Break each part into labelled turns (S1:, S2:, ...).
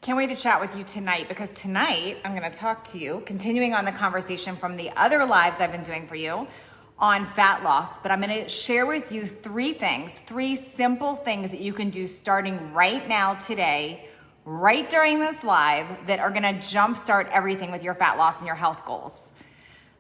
S1: Can't wait to chat with you tonight because tonight I'm going to talk to you, continuing on the conversation from the other lives I've been doing for you on fat loss. But I'm going to share with you three simple things that you can do starting right now today, right during this live, that are going to jumpstart everything with your fat loss and your health goals.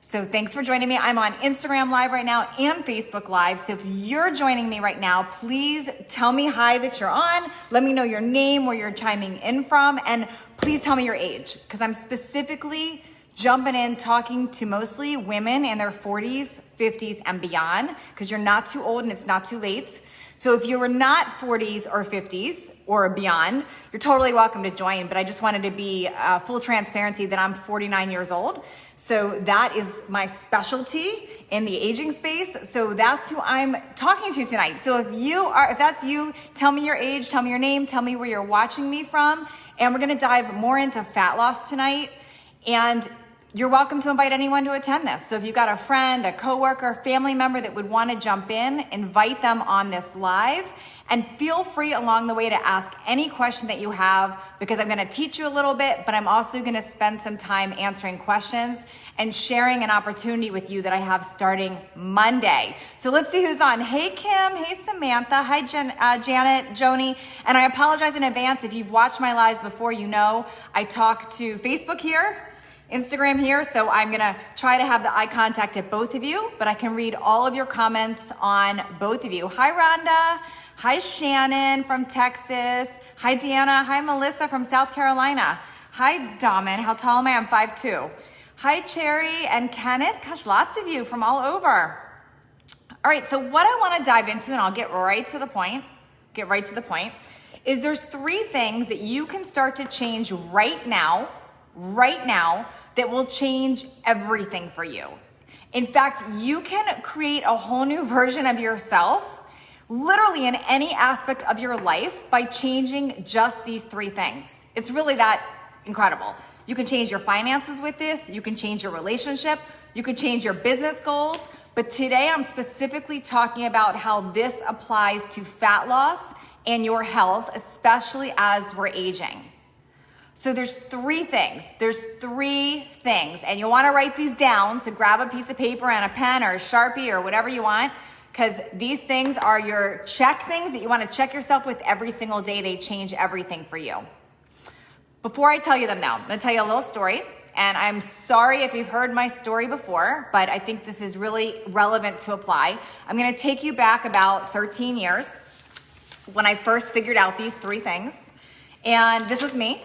S1: So thanks for joining me. I'm on Instagram Live right now and Facebook Live. So if you're joining me right now, please tell me hi that you're on. Let me know your name, where you're chiming in from, and please tell me your age, because I'm specifically jumping in talking to mostly women in their 40s, 50s, and beyond, because you're not too old and it's not too late. So if you were not 40s or 50s or beyond, you're totally welcome to join. But I just wanted to be full transparency that I'm 49 years old. So that is my specialty in the aging space. So that's who I'm talking to tonight. So if that's you, tell me your age, tell me your name, tell me where you're watching me from. And we're gonna dive more into fat loss tonight. And you're welcome to invite anyone to attend this. So if you've got a friend, a coworker, family member that would want to jump in, invite them on this live, and feel free along the way to ask any question that you have, because I'm going to teach you a little bit, but I'm also going to spend some time answering questions and sharing an opportunity with you that I have starting Monday. So let's see who's on. Hey Kim, hey Samantha, hi Janet, Joni, and I apologize in advance if you've watched my lives before. You know I talk to Facebook here, Instagram here, so I'm gonna try to have the eye contact at both of you, but I can read all of your comments on both of you. Hi Rhonda, hi Shannon from Texas, hi Deanna, hi Melissa from South Carolina, hi Daman, how tall am I? I'm 5'2". Hi Cherry and Kenneth, gosh, lots of you from all over. All right, so what I wanna dive into, and I'll get right to the point, is there's three things that you can start to change right now, that will change everything for you. In fact, you can create a whole new version of yourself, literally in any aspect of your life, by changing just these three things. It's really that incredible. You can change your finances with this, you can change your relationship, you can change your business goals, but today I'm specifically talking about how this applies to fat loss and your health, especially as we're aging. So there's three things, and you'll wanna write these down, so grab a piece of paper and a pen or a Sharpie or whatever you want, because these things are your check things that you wanna check yourself with every single day. They change everything for you. Before I tell you them now, I'm gonna tell you a little story, and I'm sorry if you've heard my story before, but I think this is really relevant to apply. I'm gonna take you back about 13 years when I first figured out these three things, and this was me.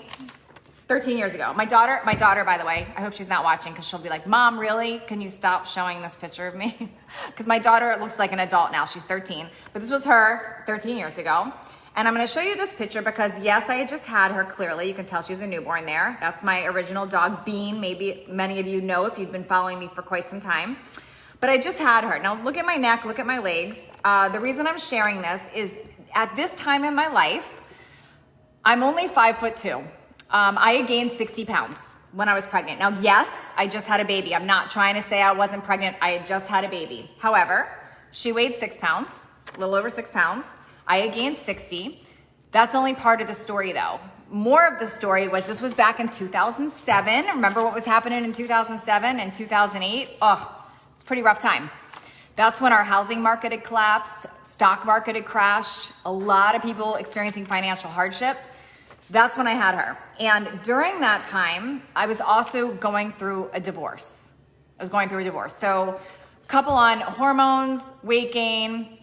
S1: 13 years ago. My daughter, by the way, I hope she's not watching, because she'll be like, Mom, really? Can you stop showing this picture of me? Because my daughter looks like an adult now. She's 13. But this was her 13 years ago. And I'm going to show you this picture because, yes, I had just had her, clearly. You can tell she's a newborn there. That's my original dog, Bean. Maybe many of you know if you've been following me for quite some time. But I just had her. Now, look at my neck. Look at my legs. The reason I'm sharing this is at this time in my life, I'm only 5'2". I had gained 60 pounds when I was pregnant. Now, yes, I just had a baby. I'm not trying to say I wasn't pregnant. I had just had a baby. However, she weighed 6 pounds, a little over 6 pounds. I had gained 60. That's only part of the story though. More of the story was this was back in 2007. Remember what was happening in 2007 and 2008? Oh, it's a pretty rough time. That's when our housing market had collapsed, stock market had crashed, a lot of people experiencing financial hardship. That's when I had her. And during that time, I was also going through a divorce. So couple on hormones, weight gain,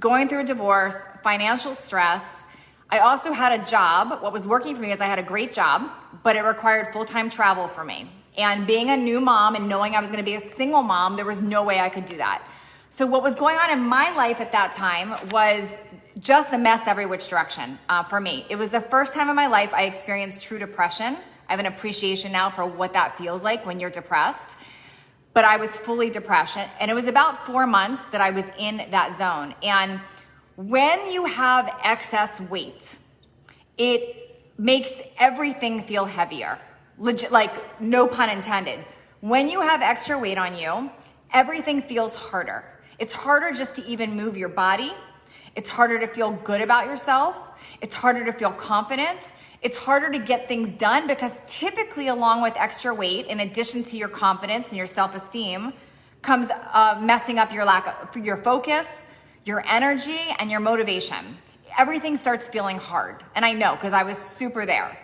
S1: going through a divorce, financial stress. I also had a job. What was working for me is I had a great job, but it required full-time travel for me. And being a new mom and knowing I was gonna be a single mom, there was no way I could do that. So what was going on in my life at that time was just a mess every which direction for me. It was the first time in my life I experienced true depression. I have an appreciation now for what that feels like when you're depressed, but I was fully depressed. And it was about 4 months that I was in that zone. And when you have excess weight, it makes everything feel heavier. Legit, like no pun intended. When you have extra weight on you, everything feels harder. It's harder just to even move your body. It's harder to feel good about yourself. It's harder to feel confident. It's harder to get things done because typically along with extra weight, in addition to your confidence and your self-esteem, comes messing up your focus, your energy, and your motivation. Everything starts feeling hard. And I know, because I was super there.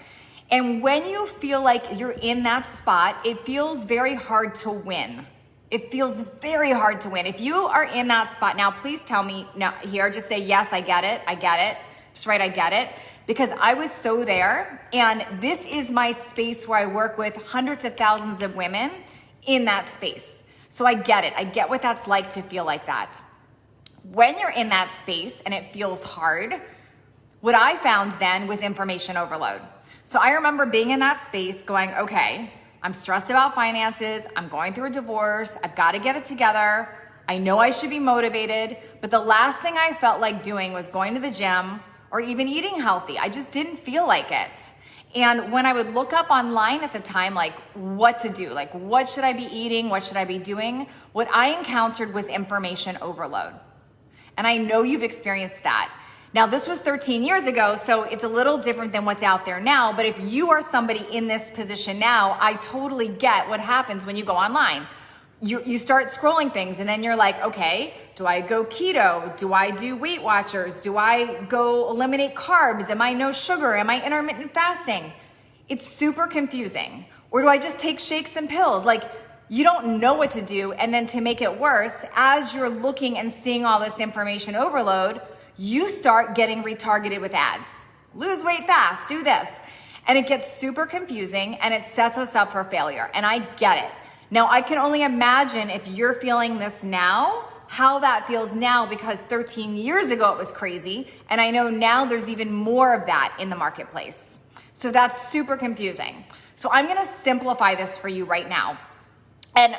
S1: And when you feel like you're in that spot, it feels very hard to win. It feels very hard to win. If you are in that spot now, please tell me now here, just say, yes, I get it. I get it. Just write, I get it. Because I was so there. And this is my space where I work with hundreds of thousands of women in that space. So I get it. I get what that's like to feel like that. When you're in that space and it feels hard, what I found then was information overload. So I remember being in that space going, okay, I'm stressed about finances. I'm going through a divorce. I've got to get it together. I know I should be motivated, but the last thing I felt like doing was going to the gym or even eating healthy. I just didn't feel like it. And when I would look up online at the time, like what to do, like what should I be eating? What should I be doing? What I encountered was information overload. And I know you've experienced that. Now, this was 13 years ago, so it's a little different than what's out there now. But if you are somebody in this position now, I totally get what happens when you go online. You start scrolling things and then you're like, okay, do I go keto? Do I do Weight Watchers? Do I go eliminate carbs? Am I no sugar? Am I intermittent fasting? It's super confusing. Or do I just take shakes and pills? Like, you don't know what to do. And then to make it worse, as you're looking and seeing all this information overload, you start getting retargeted with ads. Lose weight fast, do this. And it gets super confusing and it sets us up for failure. And I get it. Now, I can only imagine if you're feeling this now, how that feels now, because 13 years ago it was crazy. And I know now there's even more of that in the marketplace. So that's super confusing. So I'm gonna simplify this for you right now. And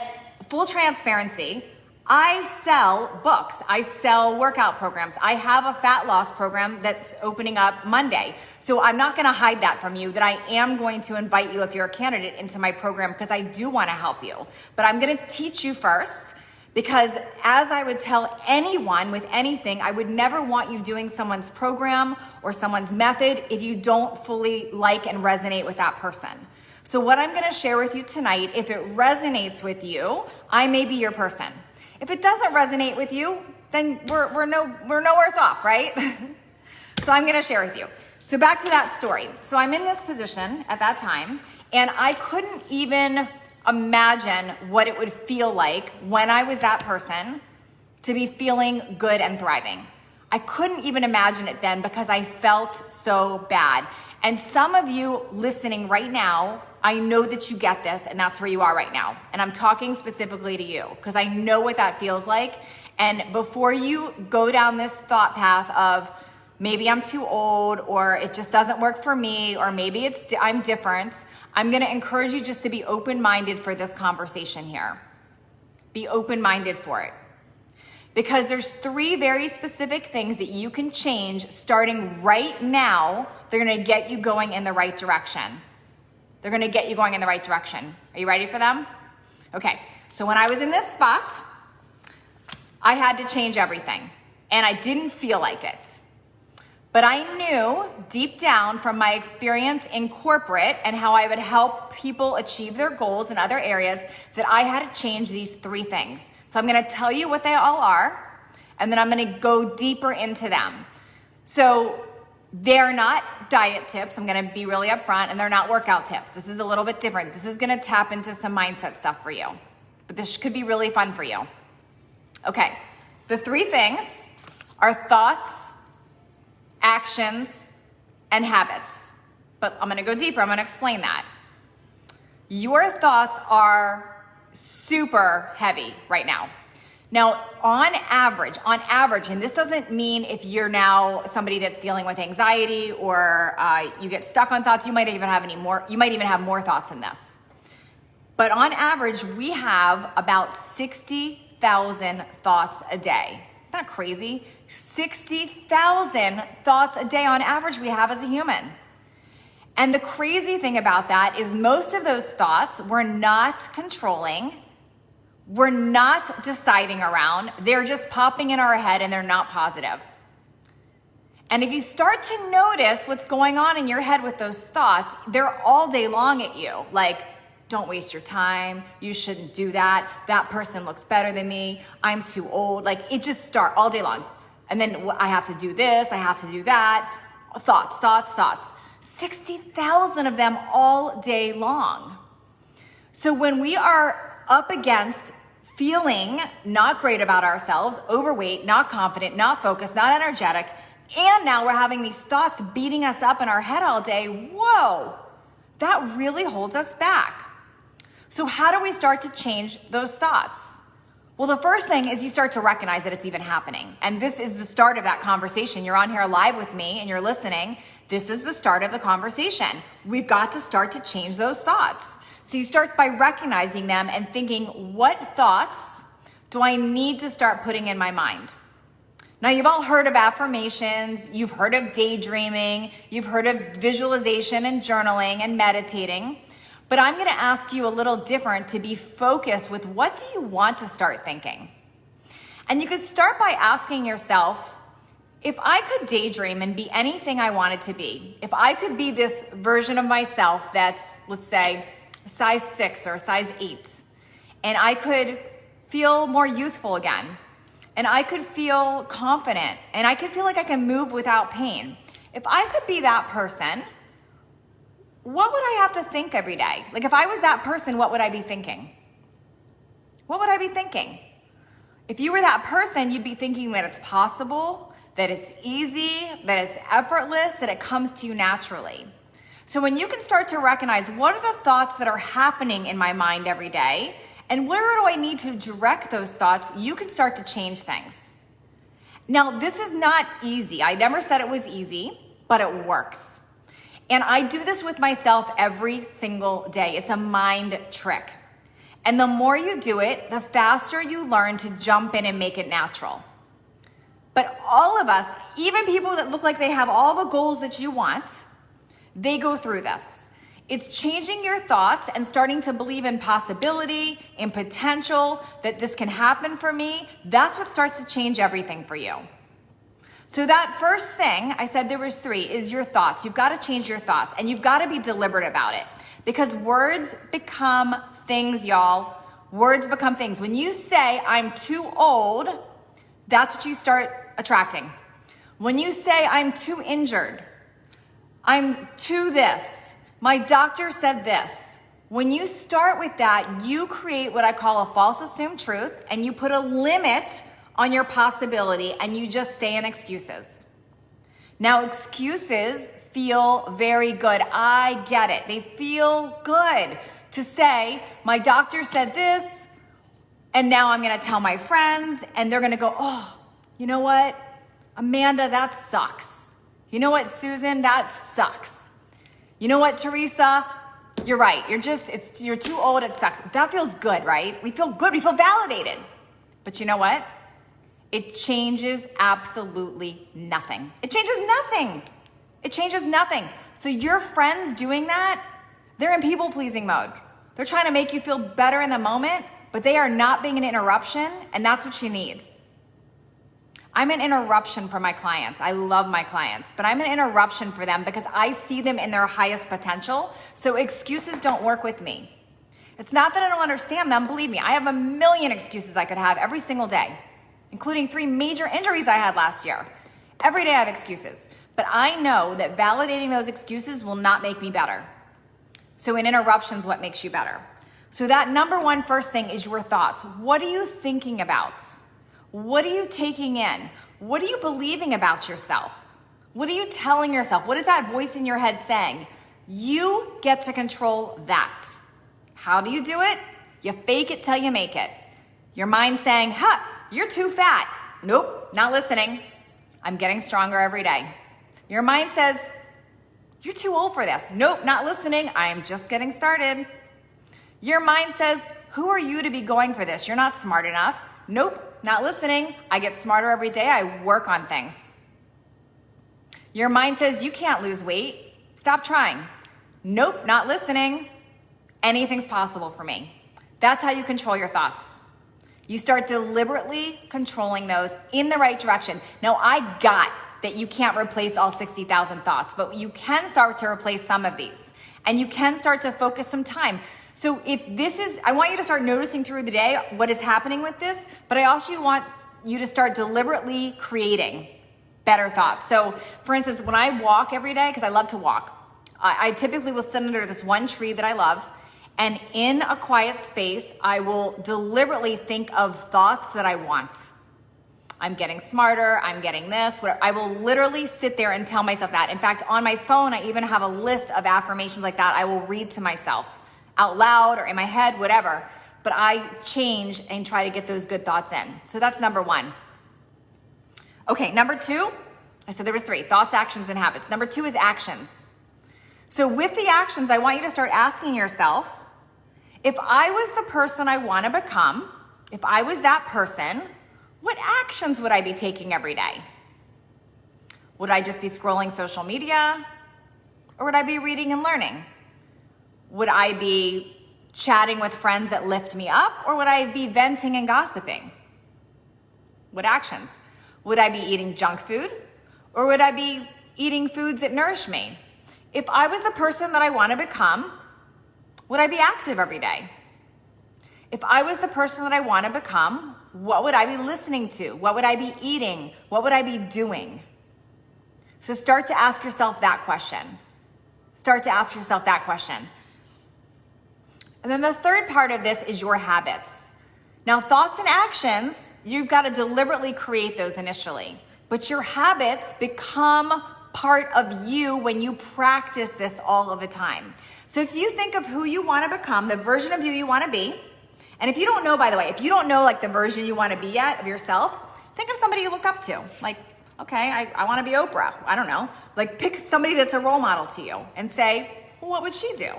S1: full transparency, I sell books. I sell workout programs. I have a fat loss program that's opening up Monday. So I'm not going to hide that from you, that I am going to invite you if you're a candidate into my program, because I do want to help you. But I'm going to teach you first, because as I would tell anyone with anything, I would never want you doing someone's program or someone's method if you don't fully like and resonate with that person. So what I'm going to share with you tonight, if it resonates with you, I may be your person. If it doesn't resonate with you, then we're no worse off, right? So I'm gonna share with you. So back to that story. So I'm in this position at that time, and I couldn't even imagine what it would feel like when I was that person to be feeling good and thriving. I couldn't even imagine it then because I felt so bad. And some of you listening right now, I know that you get this, and that's where you are right now. And I'm talking specifically to you because I know what that feels like. And before you go down this thought path of maybe I'm too old, or it just doesn't work for me, or maybe I'm different, I'm gonna encourage you just to be open-minded for this conversation here. Be open-minded for it. Because there's 3 very specific things that you can change starting right now. They're gonna get you going in the right direction. They're gonna get you going in the right direction. Are you ready for them? Okay, so when I was in this spot, I had to change everything, and I didn't feel like it. But I knew deep down from my experience in corporate and how I would help people achieve their goals in other areas that I had to change these 3 things. So I'm gonna tell you what they all are, and then I'm gonna go deeper into them. So they're not diet tips, I'm gonna be really upfront, and they're not workout tips. This is a little bit different. This is gonna tap into some mindset stuff for you, but this could be really fun for you. Okay, the 3 things are thoughts, actions, and habits. But I'm gonna go deeper, I'm gonna explain that. Your thoughts are super heavy right now. Now, on average, and this doesn't mean if you're now somebody that's dealing with anxiety or you get stuck on thoughts, you might even have more thoughts than this. But on average, we have about 60,000 thoughts a day. Isn't that crazy? 60,000 thoughts a day on average we have as a human. And the crazy thing about that is most of those thoughts we're not controlling, we're not deciding around, they're just popping in our head and they're not positive. And if you start to notice what's going on in your head with those thoughts, they're all day long at you. Like, don't waste your time. You shouldn't do that. That person looks better than me. I'm too old. Like, it just starts all day long. And then I have to do this. I have to do that. Thoughts, thoughts, thoughts. 60,000 of them all day long. So when we are up against feeling not great about ourselves, overweight, not confident, not focused, not energetic, and now we're having these thoughts beating us up in our head all day, whoa, that really holds us back. So how do we start to change those thoughts? Well, the first thing is you start to recognize that it's even happening. And this is the start of that conversation. You're on here live with me and you're listening. This is the start of the conversation. We've got to start to change those thoughts. So you start by recognizing them and thinking, what thoughts do I need to start putting in my mind? Now, you've all heard of affirmations, you've heard of daydreaming, you've heard of visualization and journaling and meditating, but I'm gonna ask you a little different to be focused with what do you want to start thinking? And you could start by asking yourself, if I could daydream and be anything I wanted to be, if I could be this version of myself that's, let's say, a size 6 or a size 8, and I could feel more youthful again, and I could feel confident, and I could feel like I can move without pain. If I could be that person, what would I have to think every day? Like, if I was that person, what would I be thinking? What would I be thinking? If you were that person, you'd be thinking that it's possible, that it's easy, that it's effortless, that it comes to you naturally. So when you can start to recognize what are the thoughts that are happening in my mind every day, and where do I need to direct those thoughts, you can start to change things. Now, this is not easy. I never said it was easy, but it works. And I do this with myself every single day. It's a mind trick. And the more you do it, the faster you learn to jump in and make it natural. But all of us, even people that look like they have all the goals that you want, they go through this. It's changing your thoughts and starting to believe in possibility, in potential, that this can happen for me. That's what starts to change everything for you. So that first thing, I said there was 3, is your thoughts. You've got to change your thoughts, and you've got to be deliberate about it, because words become things, y'all. Words become things. When you say, I'm too old, that's what you start attracting. When you say, I'm too injured, I'm too this, my doctor said this. When you start with that, you create what I call a false assumed truth, and you put a limit on your possibility, and you just stay in excuses. Now, excuses feel very good. I get it. They feel good to say, my doctor said this, and now I'm gonna tell my friends, and they're gonna go, oh, you know what? Amanda, that sucks. You know what, Susan, that sucks. You know what, Teresa? You're right. You're too old. It sucks. That feels good, right? We feel good. We feel validated. But you know what? It changes absolutely nothing. It changes nothing. It changes nothing. So your friends doing that, they're in people-pleasing mode. They're trying to make you feel better in the moment, but they are not being an interruption, and that's what you need. I'm an interruption for my clients. I love my clients, but I'm an interruption for them because I see them in their highest potential. So excuses don't work with me. It's not that I don't understand them. Believe me, I have a million excuses I could have every single day, including 3 major injuries I had last year. Every day I have excuses, but I know that validating those excuses will not make me better. So an interruption is what makes you better. So that number 1 first thing is your thoughts. What are you thinking about? What are you taking in? What are you believing about yourself? What are you telling yourself? What is that voice in your head saying? You get to control that. How do you do it? You fake it till you make it. Your mind's saying, you're too fat. Nope, not listening. I'm getting stronger every day. Your mind says, you're too old for this. Nope, not listening. I am just getting started. Your mind says, who are you to be going for this? You're not smart enough. Nope, not listening. I get smarter every day. I work on things. Your mind says, you can't lose weight. Stop trying. Nope, not listening. Anything's possible for me. That's how you control your thoughts. You start deliberately controlling those in the right direction. Now, I got that you can't replace all 60,000 thoughts, but you can start to replace some of these, and you can start to focus some time. So I want you to start noticing through the day what is happening with this, but I also want you to start deliberately creating better thoughts. So for instance, when I walk every day, because I love to walk, I typically will sit under this one tree that I love, and in a quiet space, I will deliberately think of thoughts that I want. I'm getting smarter, I'm getting this, whatever. I will literally sit there and tell myself that. In fact, on my phone, I even have a list of affirmations like that I will read to myself out loud or in my head, whatever. But I change and try to get those good thoughts in. So that's number one. Okay, number two, I said there was three: thoughts, actions, and habits. Number two is actions. So with the actions, I want you to start asking yourself, if I was the person I want to become, if I was that person, what actions would I be taking every day? Would I just be scrolling social media? Or would I be reading and learning? Would I be chatting with friends that lift me up? Or would I be venting and gossiping? What actions? Would I be eating junk food? Or would I be eating foods that nourish me? If I was the person that I want to become, would I be active every day? If I was the person that I want to become, what would I be listening to? What would I be eating? What would I be doing? So start to ask yourself that question. Start to ask yourself that question. And then the third part of this is your habits. Now, thoughts and actions, you've got to deliberately create those initially. But your habits become part of you when you practice this all of the time. So if you think of who you want to become, the version of you want to be, and if you don't know, by the way, if you don't know like the version you want to be yet of yourself, think of somebody you look up to. Like, okay, I want to be Oprah. I don't know. Like, pick somebody that's a role model to you and say, well, what would she do?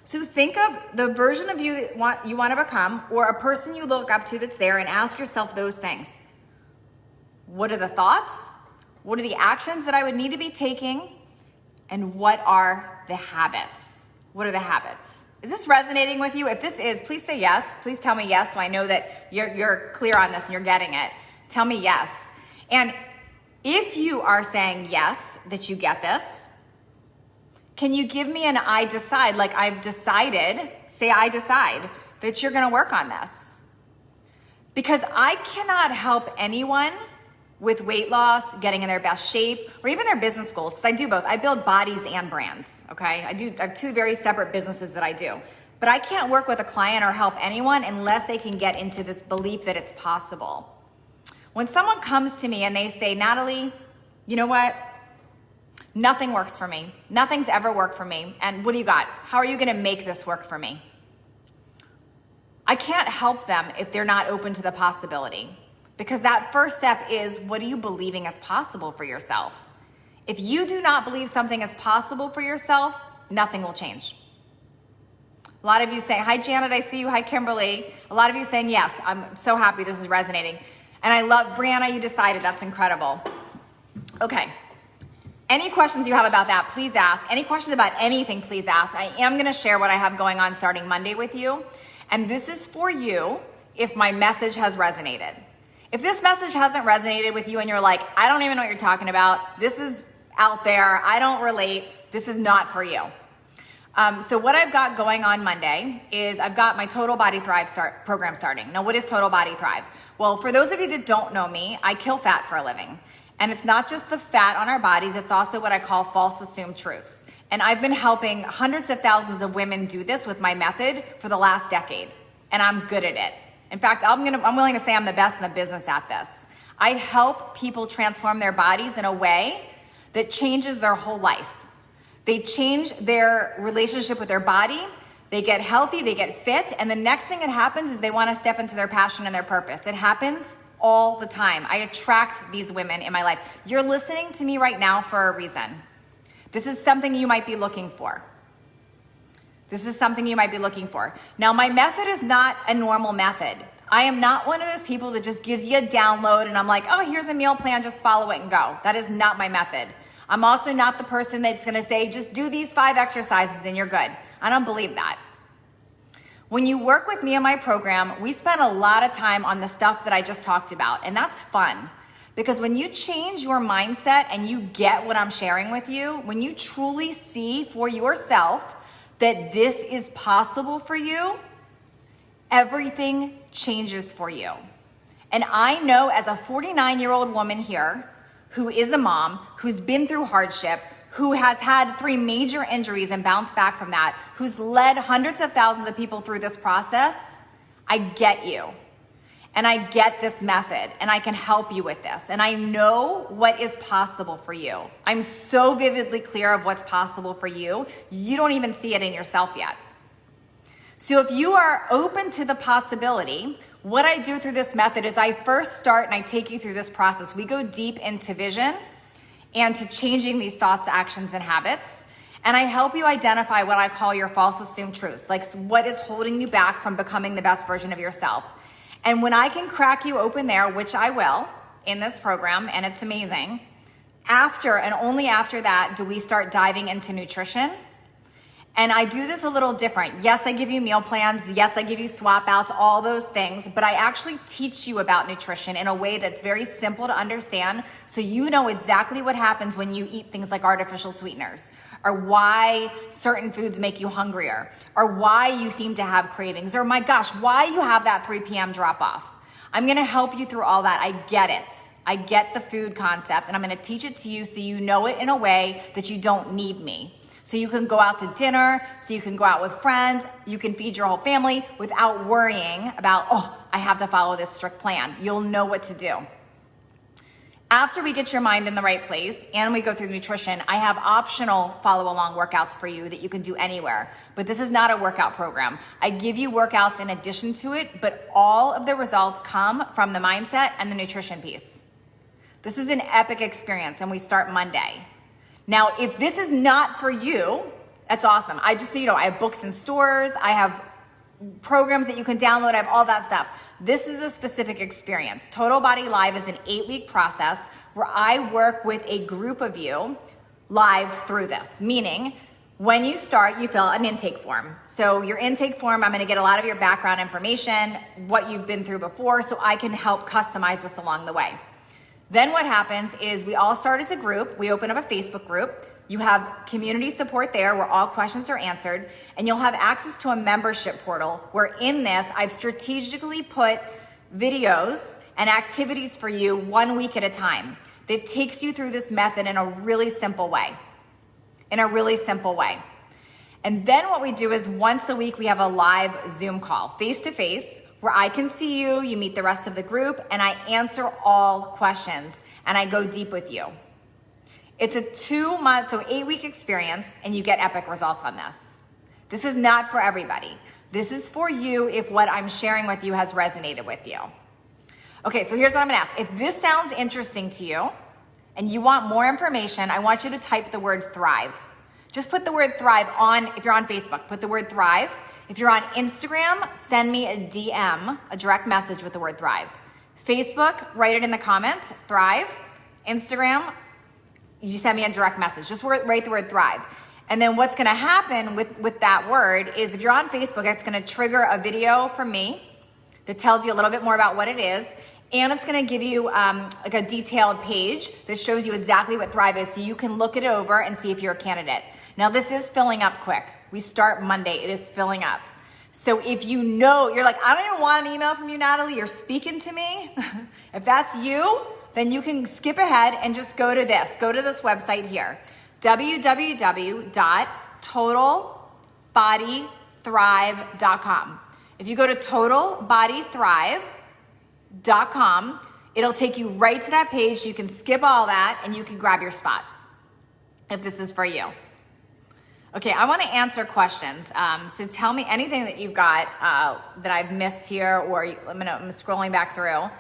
S1: So think of the version of you that you want to become, or a person you look up to that's there, and ask yourself those things. What are the thoughts? What are the actions that I would need to be taking? And what are the habits? What are the habits? Is this resonating with you? If this is, please say yes. Please tell me yes so I know that you're clear on this and you're getting it. Tell me yes. And if you are saying yes, that you get this, can you give me an I decide, like I've decided, say I decide that you're gonna work on this? Because I cannot help anyone with weight loss, getting in their best shape, or even their business goals, because I do both. I build bodies and brands, okay? I have two very separate businesses that I do. But I can't work with a client or help anyone unless they can get into this belief that it's possible. When someone comes to me and they say, Natalie, you know what? Nothing works for me. Nothing's ever worked for me. And what do you got? How are you gonna make this work for me? I can't help them if they're not open to the possibility. Because that first step is, what are you believing is possible for yourself? If you do not believe something is possible for yourself, nothing will change. A lot of you say, hi Janet, I see you, hi Kimberly. A lot of you saying, yes, I'm so happy this is resonating. And I love, Brianna, you decided, that's incredible. Okay, any questions you have about that, please ask. Any questions about anything, please ask. I am gonna share what I have going on starting Monday with you. And this is for you if my message has resonated. If this message hasn't resonated with you and you're like, I don't even know what you're talking about, this is out there, I don't relate, this is not for you. So what I've got going on Monday is I've got my Total Body Thrive program starting. Now, what is Total Body Thrive? Well, for those of you that don't know me, I kill fat for a living. And it's not just the fat on our bodies, it's also what I call false assumed truths. And I've been helping hundreds of thousands of women do this with my method for the last decade. And I'm good at it. In fact, I'm willing to say I'm the best in the business at this. I help people transform their bodies in a way that changes their whole life. They change their relationship with their body, they get healthy, they get fit, and the next thing that happens is they want to step into their passion and their purpose. It happens all the time. I attract these women in my life. You're listening to me right now for a reason. This is something you might be looking for. This is something you might be looking for. Now, my method is not a normal method. I am not one of those people that just gives you a download and I'm like, oh, here's a meal plan, just follow it and go. That is not my method. I'm also not the person that's gonna say, just do these 5 exercises and you're good. I don't believe that. When you work with me in my program, we spend a lot of time on the stuff that I just talked about, and that's fun. Because when you change your mindset and you get what I'm sharing with you, when you truly see for yourself that this is possible for you, everything changes for you. And I know as a 49-year-old woman here, who is a mom, who's been through hardship, who has had 3 major injuries and bounced back from that, who's led hundreds of thousands of people through this process, I get you. And I get this method, and I can help you with this. And I know what is possible for you. I'm so vividly clear of what's possible for you. You don't even see it in yourself yet. So if you are open to the possibility, what I do through this method is I first start and I take you through this process. We go deep into vision and to changing these thoughts, actions, and habits. And I help you identify what I call your false assumed truths, like what is holding you back from becoming the best version of yourself. And when I can crack you open there, which I will in this program, and it's amazing, after and only after that do we start diving into nutrition. And I do this a little different. Yes, I give you meal plans. Yes, I give you swap outs, all those things, but I actually teach you about nutrition in a way that's very simple to understand, so you know exactly what happens when you eat things like artificial sweeteners, or why certain foods make you hungrier, or why you seem to have cravings, or my gosh, why you have that 3 p.m. drop off. I'm gonna help you through all that. I get it. I get the food concept, and I'm gonna teach it to you so you know it in a way that you don't need me. So you can go out to dinner, so you can go out with friends, you can feed your whole family without worrying about, oh, I have to follow this strict plan. You'll know what to do. After we get your mind in the right place and we go through nutrition, I have optional follow-along workouts for you that you can do anywhere. But this is not a workout program. I give you workouts in addition to it, but all of the results come from the mindset and the nutrition piece. This is an epic experience, and we start Monday. Now, if this is not for you, that's awesome. I just, so you know, I have books in stores, I have programs that you can download, I have all that stuff. This is a specific experience. Total Body Live is an 8-week process where I work with a group of you live through this, meaning when you start, you fill an intake form. So your intake form, I'm gonna get a lot of your background information, what you've been through before, so I can help customize this along the way. Then what happens is we all start as a group. We open up a Facebook group. You have community support there where all questions are answered, and you'll have access to a membership portal where in this, I've strategically put videos and activities for you 1 week at a time that takes you through this method in a really simple way. And then what we do is once a week, we have a live Zoom call, face-to-face, where I can see you, you meet the rest of the group, and I answer all questions, and I go deep with you. It's a 2-month, so 8-week experience, and you get epic results on this. This is not for everybody. This is for you if what I'm sharing with you has resonated with you. Okay, so here's what I'm gonna ask. If this sounds interesting to you, and you want more information, I want you to type the word thrive. Just put the word thrive on, if you're on Facebook, put the word thrive. If you're on Instagram, send me a DM, a direct message with the word thrive. Facebook, write it in the comments, thrive. Instagram, you send me a direct message. Just write the word thrive. And then what's gonna happen with that word is if you're on Facebook, it's gonna trigger a video from me that tells you a little bit more about what it is. And it's gonna give you like a detailed page that shows you exactly what thrive is, so you can look it over and see if you're a candidate. Now this is filling up quick. We start Monday, it is filling up. So if you know, you're like, I don't even want an email from you, Natalie, you're speaking to me. If that's you, then you can skip ahead and just go to this website here, www.totalbodythrive.com. If you go to totalbodythrive.com, it'll take you right to that page. You can skip all that and you can grab your spot if this is for you. Okay, I want to answer questions. So tell me anything that you've got that I've missed here, or I'm scrolling back through.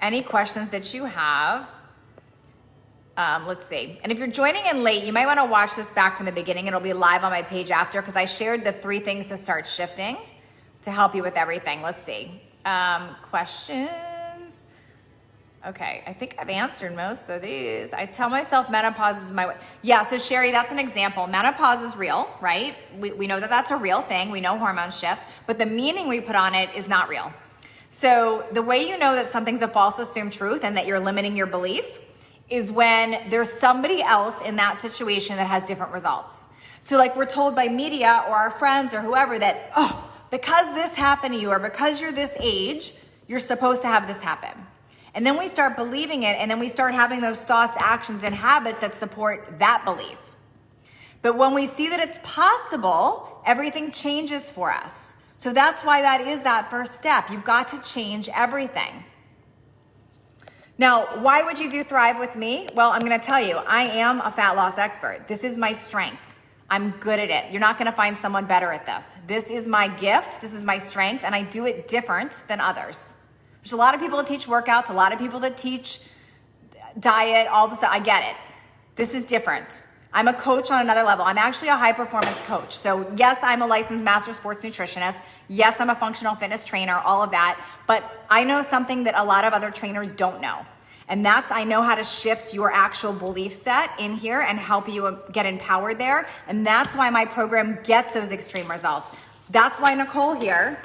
S1: Any questions that you have? Let's see. And if you're joining in late, you might want to watch this back from the beginning. It'll be live on my page after, because I shared the 3 things to start shifting to help you with everything. Let's see. Questions? Okay, I think I've answered most of these. I tell myself menopause is my way. Yeah, so Sherry, that's an example. Menopause is real, right? We know that that's a real thing. We know hormones shift, but the meaning we put on it is not real. So the way you know that something's a false assumed truth and that you're limiting your belief is when there's somebody else in that situation that has different results. So like we're told by media or our friends or whoever that, oh, because this happened to you or because you're this age, you're supposed to have this happen. And then we start believing it, and then we start having those thoughts, actions, and habits that support that belief. But when we see that it's possible, everything changes for us. So that's why that is that first step. You've got to change everything. Now, why would you do Thrive with me? Well, I'm going to tell you, I am a fat loss expert. This is my strength. I'm good at it. You're not going to find someone better at this. This is my gift. This is my strength, and I do it different than others. There's a lot of people that teach workouts, a lot of people that teach diet, all this stuff. I get it. This is different. I'm a coach on another level. I'm actually a high performance coach. So yes, I'm a licensed master sports nutritionist. Yes, I'm a functional fitness trainer, all of that. But I know something that a lot of other trainers don't know. And that's, I know how to shift your actual belief set in here and help you get empowered there. And that's why my program gets those extreme results. That's why Nicole here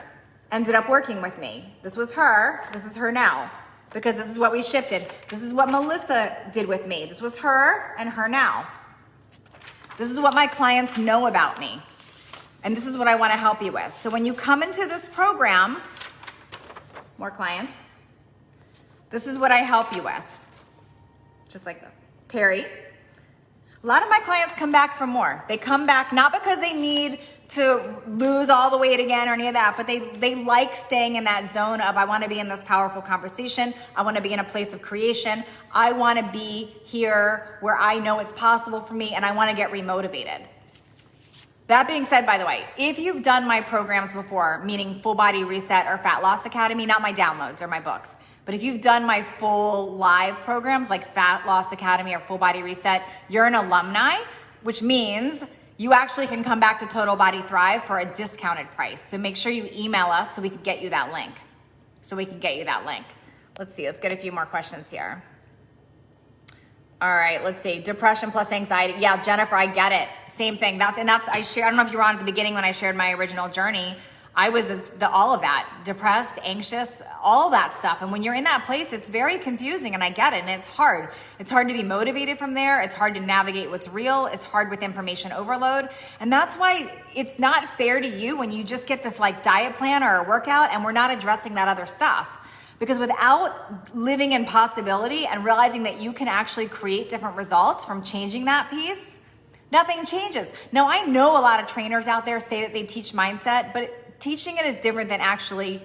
S1: ended up working with me. This was her, this is her now. Because this is what we shifted. This is what Melissa did with me. This was her and her now. This is what my clients know about me. And this is what I want to help you with. So when you come into this program, more clients, this is what I help you with. Just like this. Terry. A lot of my clients come back for more. They come back not because they need to lose all the weight again or any of that, but they like staying in that zone of, I want to be in this powerful conversation. I want to be in a place of creation. I want to be here where I know it's possible for me, and I want to get remotivated. That being said, by the way, if you've done my programs before, meaning Full Body Reset or Fat Loss Academy, not my downloads or my books, but if you've done my full live programs like Fat Loss Academy or Full Body Reset, you're an alumni, which means you actually can come back to Total Body Thrive for a discounted price. So make sure you email us so we can get you that link. Let's see, let's get a few more questions here. All right, let's see. Depression plus anxiety. Yeah, Jennifer, I get it. Same thing. I don't know if you were on at the beginning when I shared my original journey. I was all of that, depressed, anxious, all that stuff. And when you're in that place, it's very confusing, and I get it, and it's hard. It's hard to be motivated from there. It's hard to navigate what's real. It's hard with information overload. And that's why it's not fair to you when you just get this like diet plan or a workout and we're not addressing that other stuff. Because without living in possibility and realizing that you can actually create different results from changing that piece, nothing changes. Now, I know a lot of trainers out there say that they teach mindset, but teaching it is different than actually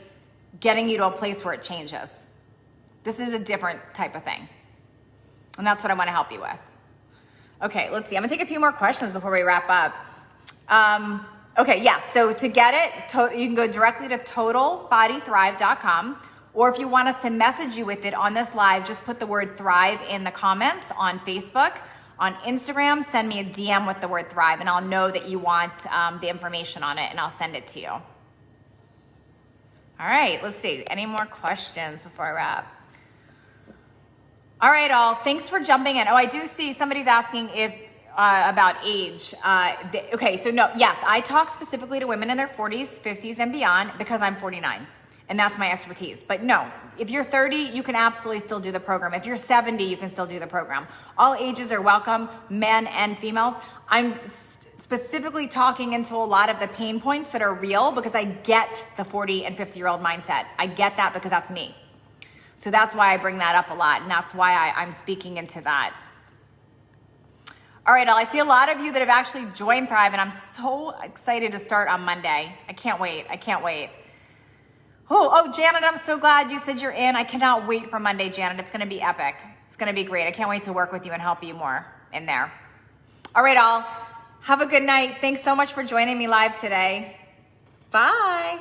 S1: getting you to a place where it changes. This is a different type of thing. And that's what I want to help you with. Okay, let's see. I'm going to take a few more questions before we wrap up. Okay, yes. Yeah, so to get it, you can go directly to totalbodythrive.com. Or if you want us to message you with it on this live, just put the word Thrive in the comments on Facebook. On Instagram, send me a DM with the word Thrive, and I'll know that you want the information on it, and I'll send it to you. All right, let's see. Any more questions before I wrap? All right, all. Thanks for jumping in. Oh, I do see somebody's asking if about age. Okay, so no, yes, I talk specifically to women in their 40s, 50s, and beyond because I'm 49. And that's my expertise. But no, if you're 30, you can absolutely still do the program. If you're 70, you can still do the program. All ages are welcome, men and females. I'm specifically talking into a lot of the pain points that are real because I get the 40 and 50-year-old mindset. I get that because that's me. So that's why I bring that up a lot, and that's why I'm speaking into that. All right, I see a lot of you that have actually joined Thrive, and I'm so excited to start on Monday. I can't wait. Oh, Janet, I'm so glad you said you're in. I cannot wait for Monday, Janet. It's going to be epic. It's going to be great. I can't wait to work with you and help you more in there. All right, all. Have a good night. Thanks so much for joining me live today. Bye.